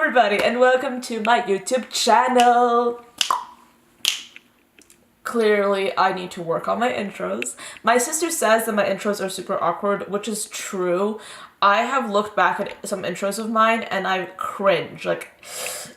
everybody and welcome to my YouTube channel. Clearly, I need to work on my intros. My sister says that my intros are super awkward, which is true. I have looked back at some intros of mine and I cringe.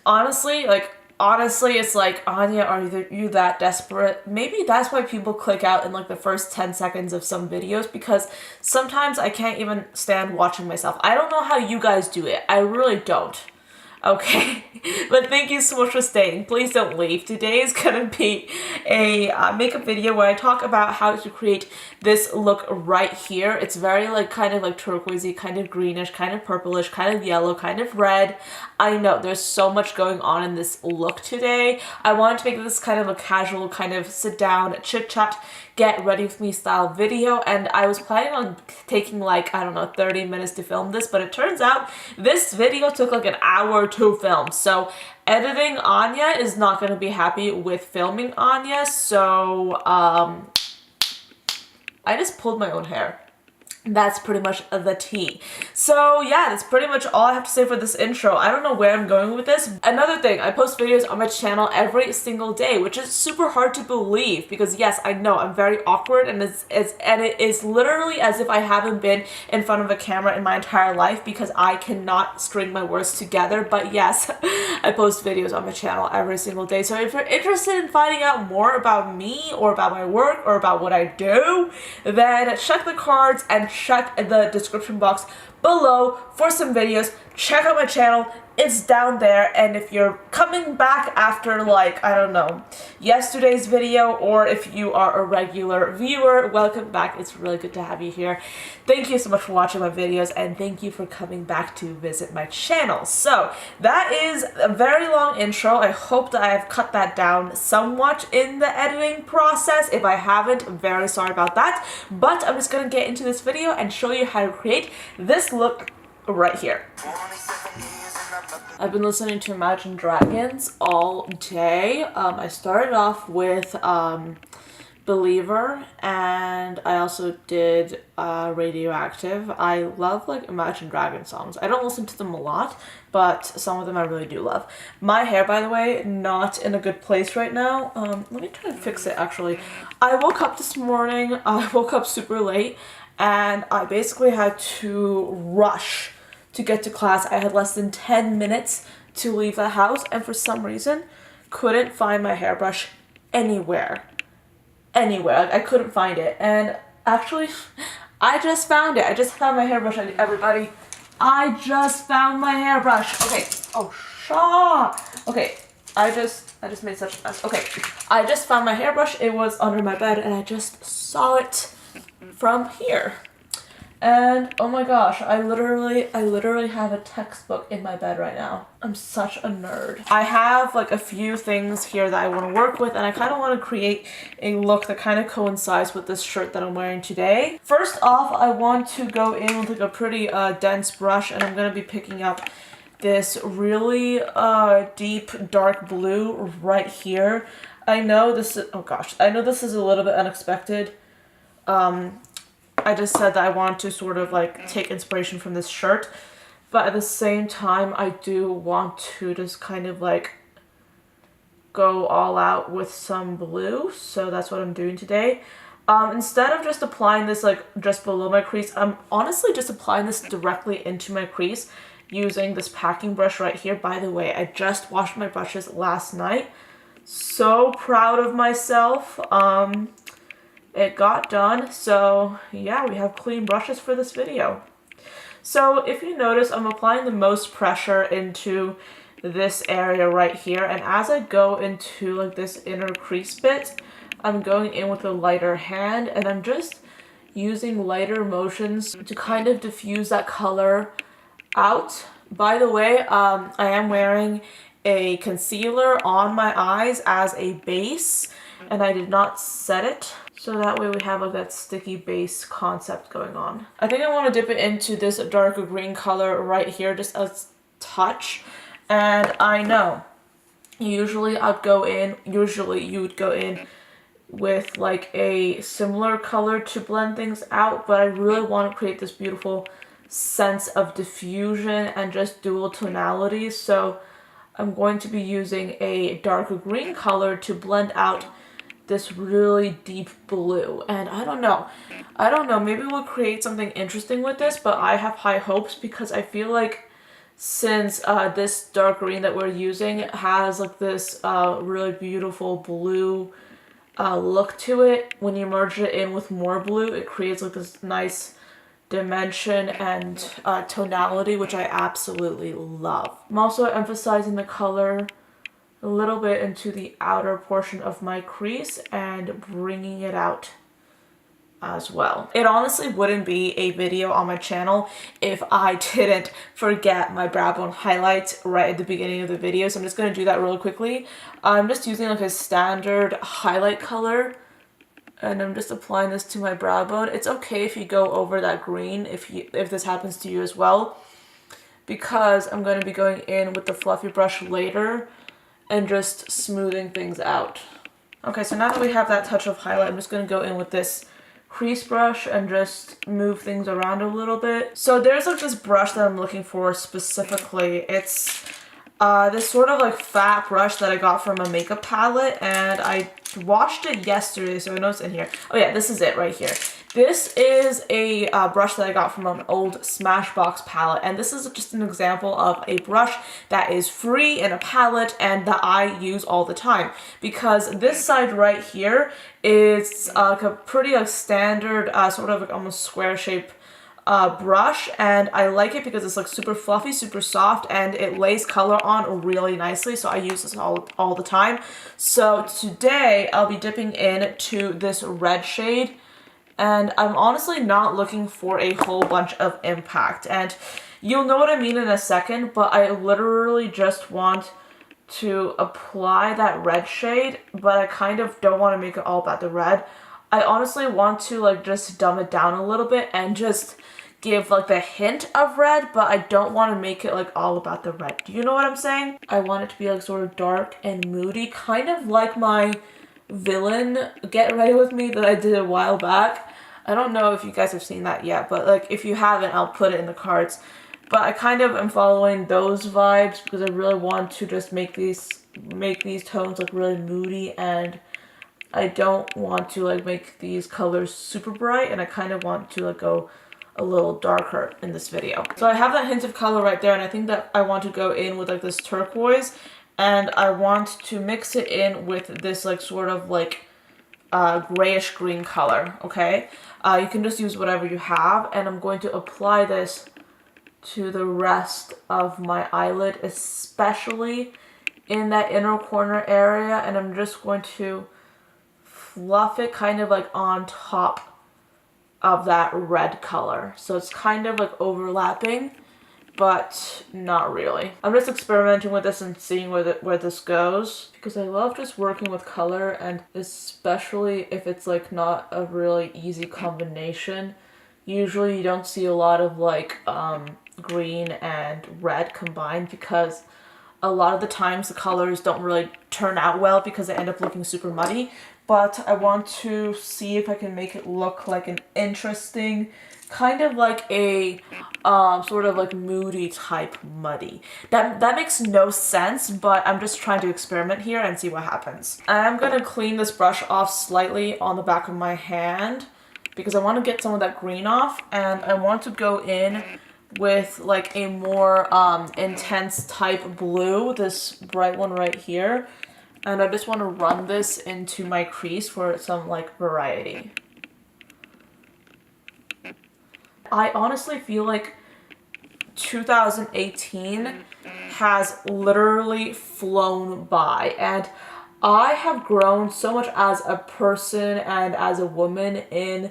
Honestly, it's like, Anya, are you that desperate? Maybe that's why people click out in the first 10 seconds of some videos, because sometimes I can't even stand watching myself. I don't know how you guys do it. I really don't. Okay, but thank you so much for staying. Please don't leave. Today is gonna be a makeup video where I talk about how to create this look right here. It's very kind of turquoisey, kind of greenish, kind of purplish, kind of yellow, kind of red. I know there's so much going on in this look today. I wanted to make this kind of a casual, kind of sit down, chit chat, get ready with me style video, and I was planning on taking I don't know, 30 minutes to film this, but it turns out this video took an hour to film. So editing Anya is not going to be happy with filming Anya, so I just pulled my own hair. That's pretty much the tea. So yeah, that's pretty much all I have to say for this intro. I don't know where I'm going with this. Another thing, I post videos on my channel every single day, which is super hard to believe because yes, I know I'm very awkward and it is literally as if I haven't been in front of a camera in my entire life because I cannot string my words together. But yes, I post videos on my channel every single day. So if you're interested in finding out more about me or about my work or about what I do, then check the cards and check the description box below for some videos. Check out my channel, it's down there. And if you're coming back after I don't know, yesterday's video, or if you are a regular viewer, welcome back. It's really good to have you here. Thank you so much for watching my videos and thank you for coming back to visit my channel. So that is a very long intro. I hope that I have cut that down somewhat in the editing process. If I haven't, I'm very sorry about that, but I'm just gonna get into this video and show you how to create this look right here. I've been listening to Imagine Dragons all day. I started off with Believer, and I also did Radioactive. I love Imagine Dragons songs. I don't listen to them a lot, but some of them I really do love. My hair, by the way, not in a good place right now. Let me try to fix it actually. I woke up this morning, I woke up super late, and I basically had to rush to get to class. I had less than 10 minutes to leave the house, and for some reason couldn't find my hairbrush anywhere. I couldn't find it, and actually I just found it. I just found my hairbrush, everybody. I just found my hairbrush. Okay. Oh, shut. Okay. I just made such a mess. Okay. I just found my hairbrush. It was under my bed and I just saw it from here. And oh my gosh, I literally have a textbook in my bed right now. I'm such a nerd. I have a few things here that I want to work with, and I kind of want to create a look that kind of coincides with this shirt that I'm wearing today. First off, I want to go in with a pretty dense brush, and I'm going to be picking up this really deep dark blue right here. I know this is, oh gosh, I know this is a little bit unexpected. I just said that I want to sort of take inspiration from this shirt, but at the same time I do want to just kind of go all out with some blue, so that's what I'm doing today. Instead of just applying this just below my crease, I'm honestly just applying this directly into my crease using this packing brush right here. By the way, I just washed my brushes last night. So proud of myself. It got done, so yeah, we have clean brushes for this video. So if you notice, I'm applying the most pressure into this area right here, and as I go into this inner crease bit, I'm going in with a lighter hand, and I'm just using lighter motions to kind of diffuse that color out. By the way, I am wearing a concealer on my eyes as a base, and I did not set it. So that way we have that sticky base concept going on. I think I want to dip it into this darker green color right here, just a touch. And I know, usually you would go in with a similar color to blend things out, but I really want to create this beautiful sense of diffusion and just dual tonality. So I'm going to be using a darker green color to blend out this really deep blue. And I don't know, maybe we'll create something interesting with this, but I have high hopes because I feel like since this dark green that we're using has like this really beautiful blue look to it, when you merge it in with more blue, it creates like this nice dimension and tonality, which I absolutely love. I'm also emphasizing the color a little bit into the outer portion of my crease and bringing it out as well. It honestly wouldn't be a video on my channel if I didn't forget my brow bone highlights right at the beginning of the video, so I'm just going to do that really quickly. I'm just using like a standard highlight color, and I'm just applying this to my brow bone. It's okay if you go over that green if this happens to you as well, because I'm going to be going in with the fluffy brush later and just smoothing things out. Okay, so now that we have that touch of highlight, I'm just going to go in with this crease brush and just move things around a little bit. So there's like this brush that I'm looking for specifically. It's this sort of like fat brush that I got from a makeup palette, and I washed it yesterday, so I know it's in here. Oh yeah, this is it right here. This is a brush that I got from an old Smashbox palette, and this is just an example of a brush that is free in a palette and that I use all the time, because this side right here is like a pretty like standard sort of like almost square shape brush, and I like it because it's like super fluffy, super soft, and it lays color on really nicely, so I use this all the time. So today I'll be dipping into this red shade, and I'm honestly not looking for a whole bunch of impact, and you'll know what I mean in a second, but I literally just want to apply that red shade, but I kind of don't want to make it all about the red. I honestly want to like just dumb it down a little bit and just give like the hint of red, but I don't want to make it like all about the red. Do you know what I'm saying? I want it to be like sort of dark and moody, kind of like my villain Get Ready With Me that I did a while back. I don't know if you guys have seen that yet, but like if you haven't, I'll put it in the cards. But I kind of am following those vibes because I really want to just make these tones like really moody, and I don't want to like make these colors super bright, and I kind of want to like go a little darker in this video. So I have that hint of color right there, and I think that I want to go in with like this turquoise, and I want to mix it in with this like sort of like grayish green color, okay? You can just use whatever you have, and I'm going to apply this to the rest of my eyelid, especially in that inner corner area, and I'm just going to fluff it kind of like on top of that red color. So it's kind of like overlapping, but not really. I'm just experimenting with this and seeing where this goes, because I love just working with color, and especially if it's like not a really easy combination. Usually you don't see a lot of like green and red combined, because a lot of the times the colors don't really turn out well because they end up looking super muddy. But I want to see if I can make it look like an interesting, kind of like a sort of like moody type muddy. That makes no sense, but I'm just trying to experiment here and see what happens. I'm gonna clean this brush off slightly on the back of my hand because I want to get some of that green off, and I want to go in with like a more intense type blue, this bright one right here. And I just want to run this into my crease for some like variety. I honestly feel like 2018 has literally flown by, and I have grown so much as a person and as a woman in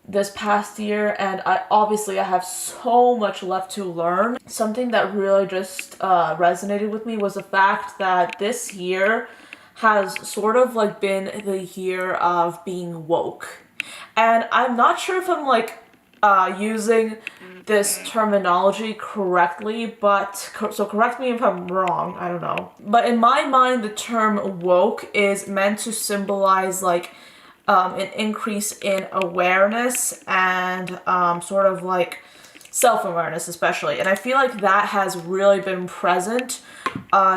this past year, and I have so much left to learn. Something that really just resonated with me was the fact that this year has sort of like been the year of being woke. And I'm not sure if I'm like using this terminology correctly, but so correct me if I'm wrong, I don't know. But in my mind, the term woke is meant to symbolize like an increase in awareness and sort of like self-awareness especially. And I feel like that has really been present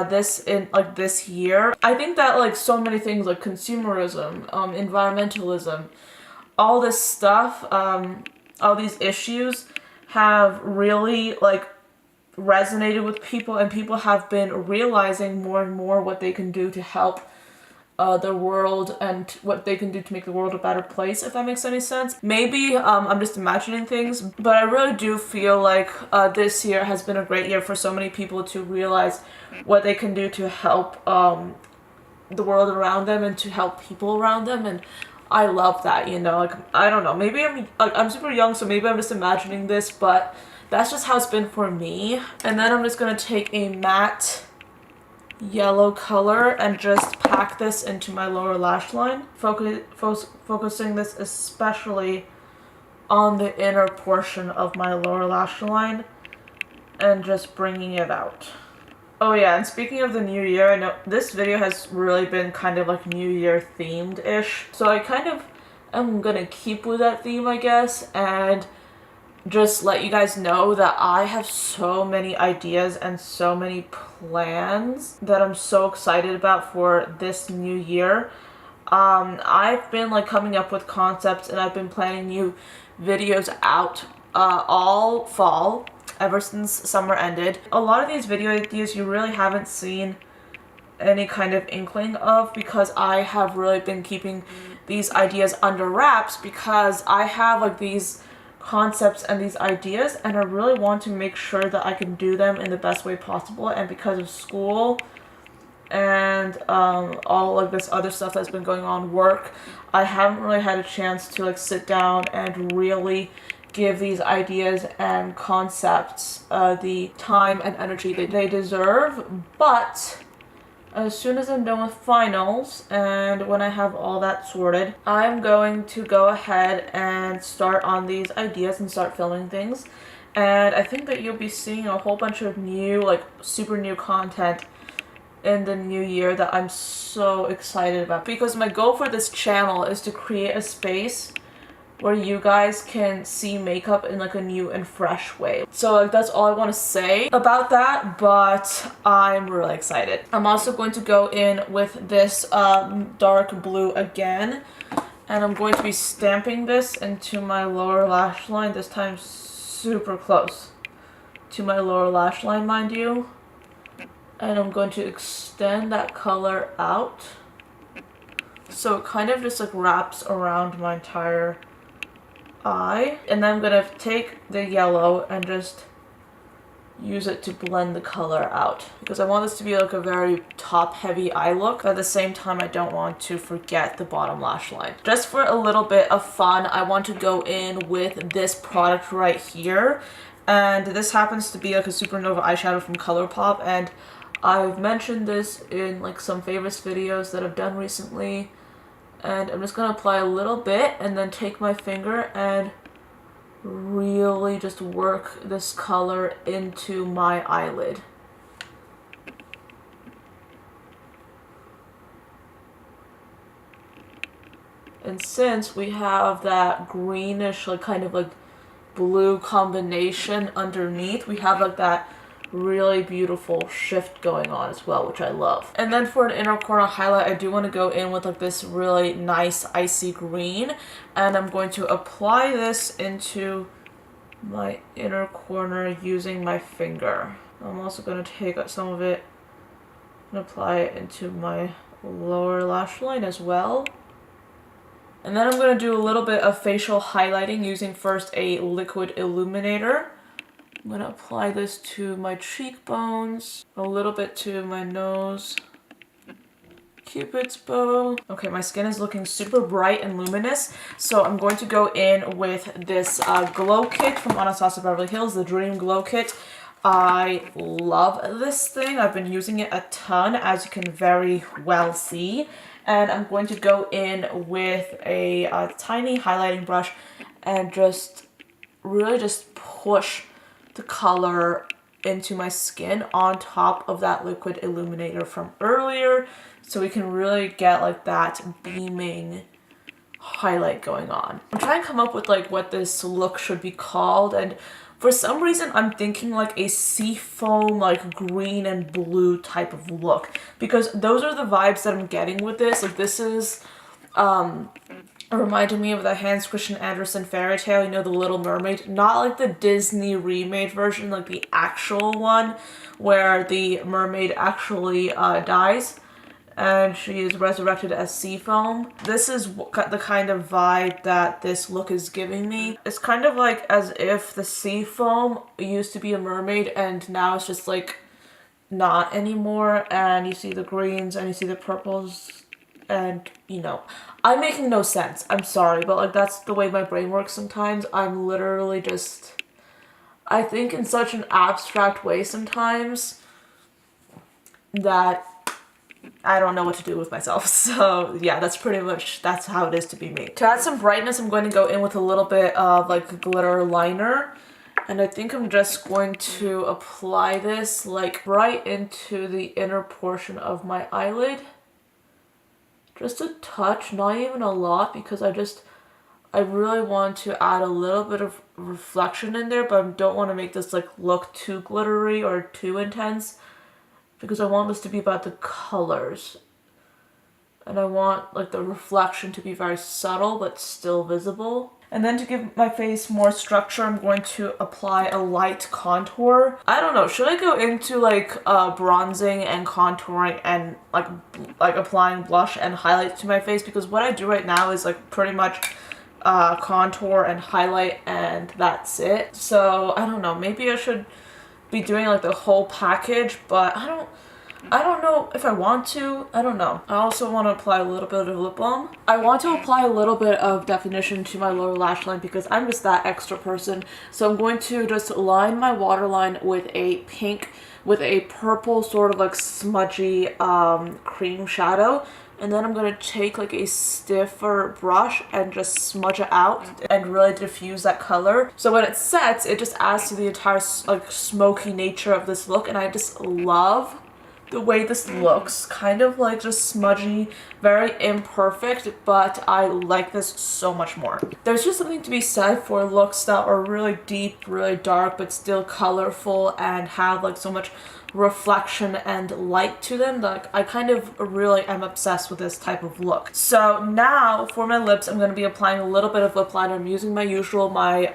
this year. I think that like so many things like consumerism, environmentalism, all this stuff, all these issues have really like resonated with people, and people have been realizing more and more what they can do to help the world and what they can do to make the world a better place, if that makes any sense. Maybe I'm just imagining things, but I really do feel like this year has been a great year for so many people to realize what they can do to help the world around them and to help people around them. And I love that, you know, like, I don't know, maybe I'm super young, so maybe I'm just imagining this, but that's just how it's been for me. And then I'm just gonna take a matte yellow color and just pack this into my lower lash line, focusing this especially on the inner portion of my lower lash line and just bringing it out. Oh yeah, and speaking of the new year, I know this video has really been kind of like New Year themed-ish, so I kind of am gonna keep with that theme, I guess, and just let you guys know that I have so many ideas and so many plans that I'm so excited about for this new year. I've been like coming up with concepts, and I've been planning new videos out all fall, ever since summer ended. A lot of these video ideas you really haven't seen any kind of inkling of, because I have really been keeping these ideas under wraps, because I have like these concepts and these ideas, and I really want to make sure that I can do them in the best way possible. And because of school and all of this other stuff that's been going on, work, I haven't really had a chance to like sit down and really give these ideas and concepts the time and energy that they deserve. But as soon as I'm done with finals and when I have all that sorted, I'm going to go ahead and start on these ideas and start filming things. And I think that you'll be seeing a whole bunch of new, like super new content in the new year that I'm so excited about. Because my goal for this channel is to create a space where you guys can see makeup in like a new and fresh way. So like that's all I want to say about that, but I'm really excited. I'm also going to go in with this dark blue again, and I'm going to be stamping this into my lower lash line, this time super close to my lower lash line, mind you. And I'm going to extend that color out so it kind of just like wraps around my entire eye. And then I'm gonna take the yellow and just use it to blend the color out, because I want this to be like a very top heavy eye look, but at the same time I don't want to forget the bottom lash line. Just for a little bit of fun, I want to go in with this product right here, and this happens to be like a Supernova eyeshadow from Colourpop, and I've mentioned this in like some favorites videos that I've done recently. And I'm just going to apply a little bit and then take my finger and really just work this color into my eyelid. And since we have that greenish, like kind of like blue combination underneath, we have like that really beautiful shift going on as well, which I love. And then for an inner corner highlight, I do want to go in with like this really nice icy green, and I'm going to apply this into my inner corner using my finger. I'm also going to take some of it and apply it into my lower lash line as well. And then I'm going to do a little bit of facial highlighting using first a liquid illuminator. I'm going to apply this to my cheekbones, a little bit to my nose, Cupid's bow. Okay, my skin is looking super bright and luminous, so I'm going to go in with this glow kit from Anastasia Beverly Hills, the Dream Glow Kit. I love this thing. I've been using it a ton, as you can very well see. And I'm going to go in with a tiny highlighting brush and just really just push the color into my skin on top of that liquid illuminator from earlier, so we can really get like that beaming highlight going on. I'm trying to come up with like what this look should be called, and For some reason, I'm thinking like a seafoam, like green and blue type of look, because those are the vibes that I'm getting with this. Like this is reminded me of the Hans Christian Andersen fairy tale, you know, The Little Mermaid. Not like the Disney remade version, like the actual one where the mermaid actually dies and she is resurrected as sea foam. This is the kind of vibe that this look is giving me. It's kind of like as if the sea foam used to be a mermaid and now it's just like not anymore, and you see the greens and you see the purples, and you know, I'm making no sense. I'm sorry, but like that's the way my brain works sometimes. I'm literally just, I think in such an abstract way sometimes that I don't know what to do with myself. So yeah, that's how it is to be me. To add some brightness, I'm going to go in with a little bit of like glitter liner. And I think I'm just going to apply this like right into the inner portion of my eyelid. Just a touch, not even a lot, because I really want to add a little bit of reflection in there, but I don't want to make this like look too glittery or too intense, because I want this to be about the colors. And I want like the reflection to be very subtle but still visible. And then to give my face more structure, I'm going to apply a light contour. I don't know, should I go into like bronzing and contouring and like applying blush and highlight to my face? Because what I do right now is like pretty much contour and highlight and that's it. So I don't know, maybe I should be doing like the whole package, but I don't know if I want to. I don't know. I also want to apply a little bit of lip balm. I want to apply a little bit of definition to my lower lash line because I'm just that extra person. So I'm going to just line my waterline with a pink, with a purple sort of like smudgy cream shadow. And then I'm going to take like a stiffer brush and just smudge it out and really diffuse that color. So when it sets, it just adds to the entire like smoky nature of this look. And I just love the way this looks, kind of like just smudgy, very imperfect, but I like this so much more. There's just something to be said for looks that are really deep, really dark, but still colorful and have like so much reflection and light to them. Like I kind of really am obsessed with this type of look. So now for my lips, I'm going to be applying a little bit of lip liner. I'm using my usual, my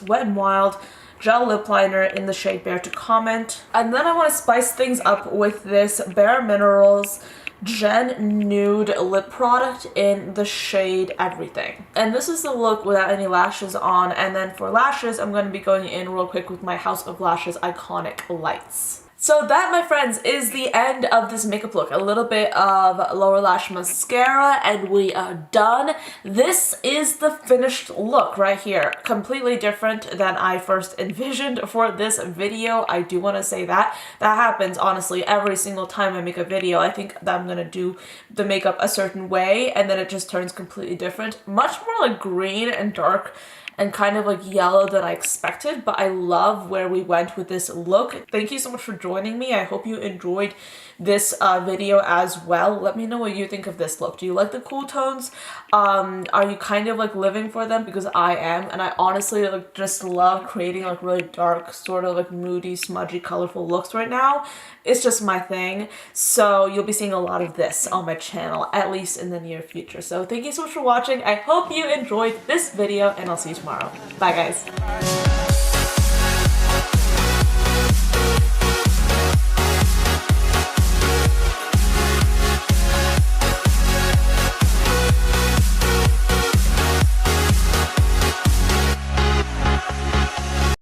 Wet n Wild gel lip liner in the shade Bare to Comment. And then I want to spice things up with this Bare Minerals Gen Nude lip product in the shade Everything. And this is the look without any lashes on. And then for lashes, I'm going to be going in real quick with my House of Lashes Iconic Lights. So that, my friends, is the end of this makeup look. A little bit of lower lash mascara and we are done. This is the finished look right here. Completely different than I first envisioned for this video. I do want to say that. That happens, honestly, every single time I make a video. I think that I'm going to do the makeup a certain way and then it just turns completely different. Much more like green and dark and kind of like yellow than I expected, but I love where we went with this look. Thank you so much for joining me. I hope you enjoyed this video as well. Let me know what you think of this look. Do you like the cool tones? Are you kind of like living for them? Because I am, and I honestly like just love creating like really dark, sort of like moody, smudgy, colorful looks right now. It's just my thing. So you'll be seeing a lot of this on my channel, at least in the near future. So thank you so much for watching. I hope you enjoyed this video and I'll see you tomorrow. Bye guys.